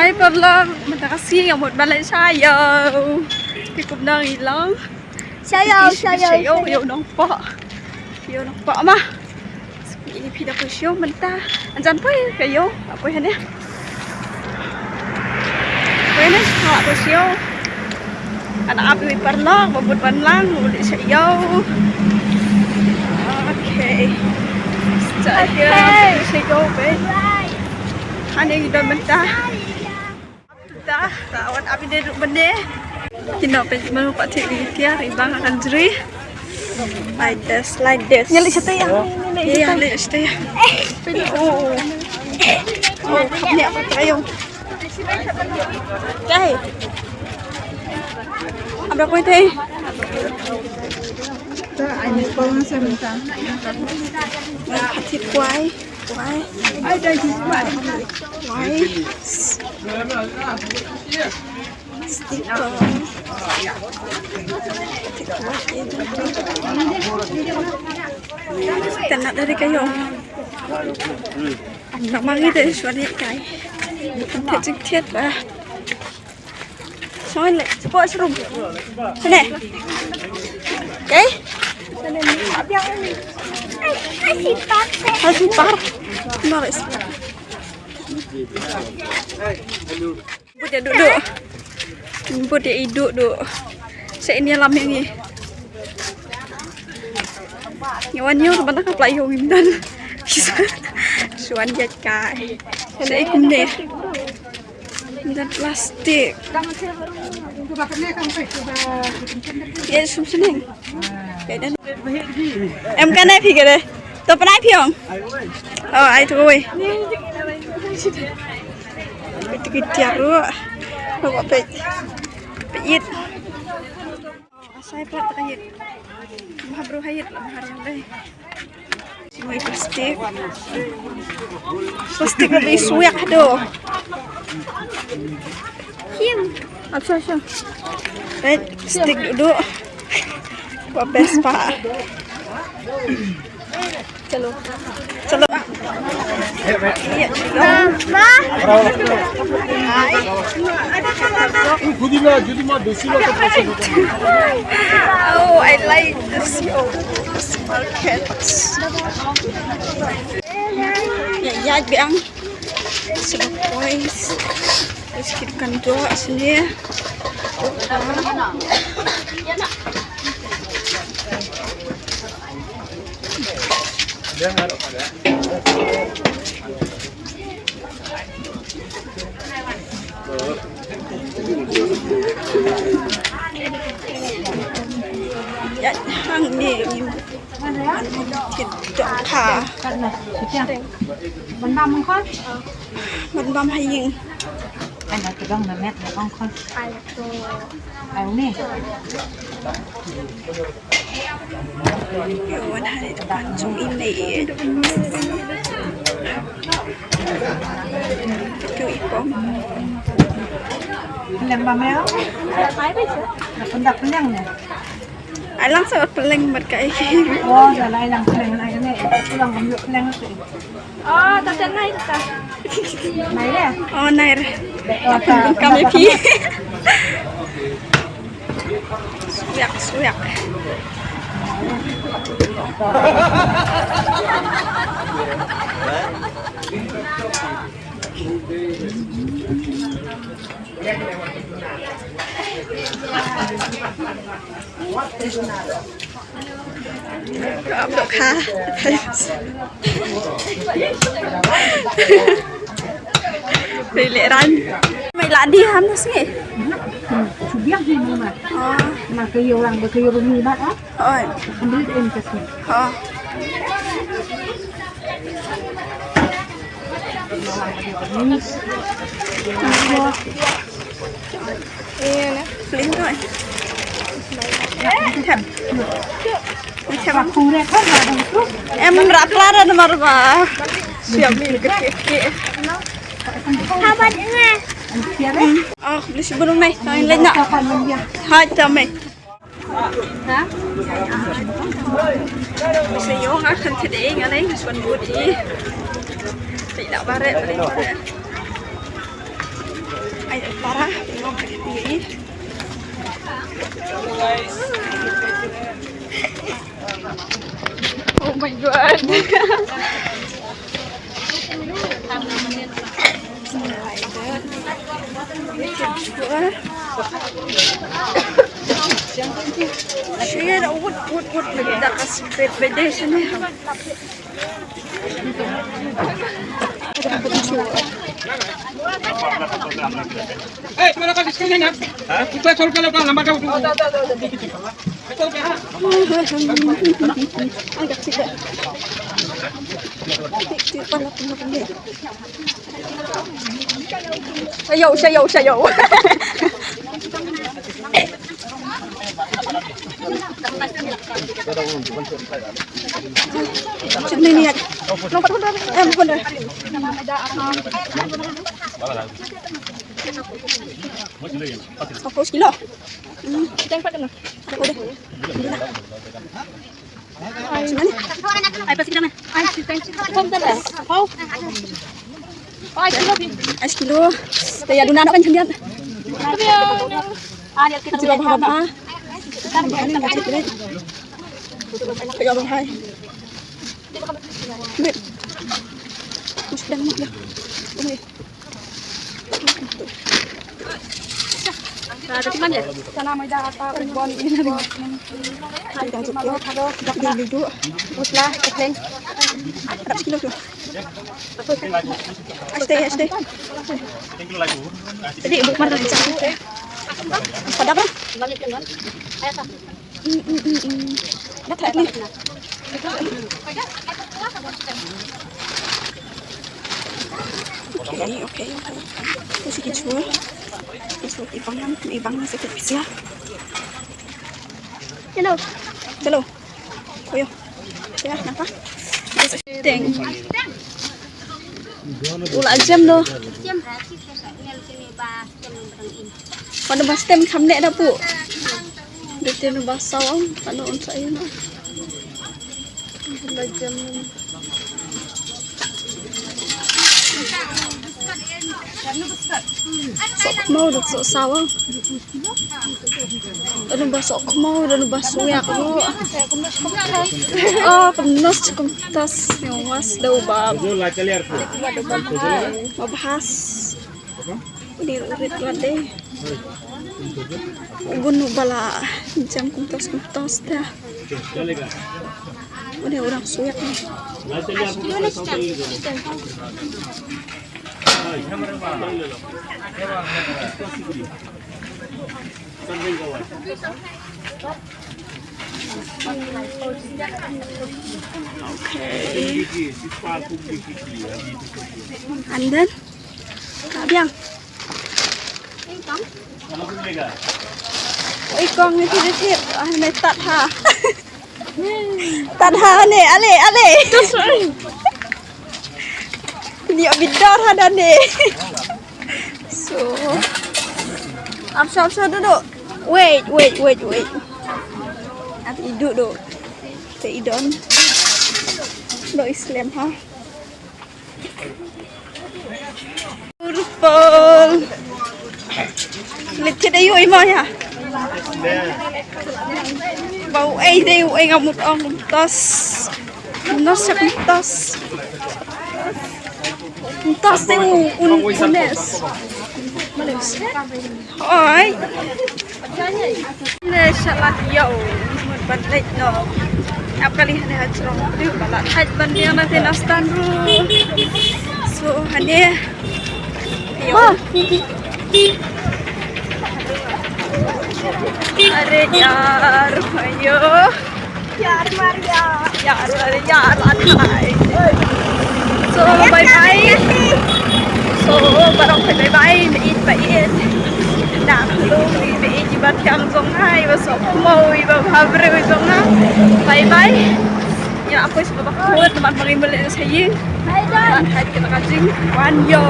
Hai Perlang, terima kasih yang buat balai saya. Thì cũng đang lắm. Saya yo nampak. Yo nampak mah. Ini pindah ke show mentah. Anjan apa kayo? Apa ini? Apa ini? Apa show? Anak api Perlang, bobot Perlang, boleh saya. Okay. Saya go back. Hanya kita mentah. Dah, kawan api duduk benda. Kita pergi pak cik dia ribang akan jeri. Like this. Nyali satu ya. Iya, nyali satu ya. Oh, ini apa tayo? Cai. Apa kau itu? Ini kau saya minta. Hati kuai. Ada di mana? Stiker. Tenak dari kayu. Nak mari dari suara kai. Tiet lah. Soalnya cepat serum. Sini. Okay. Asipar. Mari sebentar. Buat dia duduk. Buat dia hidup duduk. Saya ini alam yang ni. Nyawan nyaw teman nak pelai hong imdan. Suan jakai. Saya ikut deh. Dan plastik. Ya sumseneng. Kayak em cái này thì cái này tôi bên này phiền ai thôi cái tiap rồi nó có bị ít saya plat terkait habru hayat lah hari ini semua plastik lebih suyak doh apa stick duduk buat Vespa. Chalo. Oh, I like this market. Ya, biang. Sebab boys. Terus kita doa sini. Dia ngaruh pada. Ya, hang ni. Tidak kah? Bên băm con. Bên băm hay gì? Anh đã tự động là mẹ của con. Ai uống nè. Kawan hari depan zoom ini tu ipom Lembah mel. Pendak penyang nè. Ai langsung peleng berkai. Oh, giờ lại làm peleng này cái này. Làm cầm lụa peleng rồi. Tak ada naik tak. Này nè. Oh, naik. Kami pi. Suyak. Abdok kah? Pilihan. Mày lại đi ham sih? Chú biết gì mà cái yêu rằng cái yêu bumi bạn á. Không biết em cái gì. Iya nè, linh rồi. Macam aku ni kan ada tu. Em rap lah ada nomor apa? Siap ni kek. Apa ni? Oh, beli sebelum ni. Yang lain nak. Hai, jamai. Hả? Saya yo akan today ngalai suan budi. Tidak baret beli. Ay parah, tengok ini. Oh my god. Siya na wood nagdakas pwede siya na. Eh, mana kau diskon ni? Kita sol kalau kan lambat kau. Agak sih. Sayo. Sini ni. Nomor benar. Benar. Apa kilo? Kita yang pada mana? Udah. Sini. Ay pas kita mana? Ay kom tanda. Pau. Ay kilo. Kaya duna na kan sendirian. Tapi ya. Ada kita berapa? Kita kecil. Kaya hai. Wait. Mesti dah mak dah. Ini. Ada di mana? Sana mai dah apa bon ini ring. Hai dah jauh tharo dak di du. Uslah keceng. Ada kilo tu. Stay. Tadi ibu mana dah cakap. Pada apa? Balik kan. Ayah tak. Dah tak ni. Okay. Kasi kichwa. So, ibang na sa kapisya. Hello. Kuya. Kaya, napa? Ting. Ula jam do. Pada bas tem kamne dah pu. Dete no basawang panoon sa iyo na. Ula jam. Sok mau dah sok sawang. Ano ba sok mau ano ba suya ko. Oh, kumnos kumtas yung was daw ba. Mabahas. Hindi ulit lade. Guno bala jam kumtas ta. Udah orang suya ni. Okay. And then, Biang. Ôi con này thì thiệt, này tạt hà. Tạt hà này, ale. Dia bidar ada ni. So, absah duduk. Wait. Abi duduk dulu. Teidon. Do Islam ha. Purple. Lihat ayo imah ya. Bau deh, ngamut ang tas. Nasa tas. Tas deh unes. Oi. Ini salat yau. Balik no. Apa kali hanya hajrong. Balat haj bandian nanti nastan ru. So hanya. Yo. Are yaar, ayo. Yaar Maria. Yaar adhai. So bye. So barang bye. Eat. Nah, lu ini ibat yang zongai, besok mau iba habre zongai. Bye. Ya aku sebab aku teman mengimbel saya. Hai kita kajing. One yo.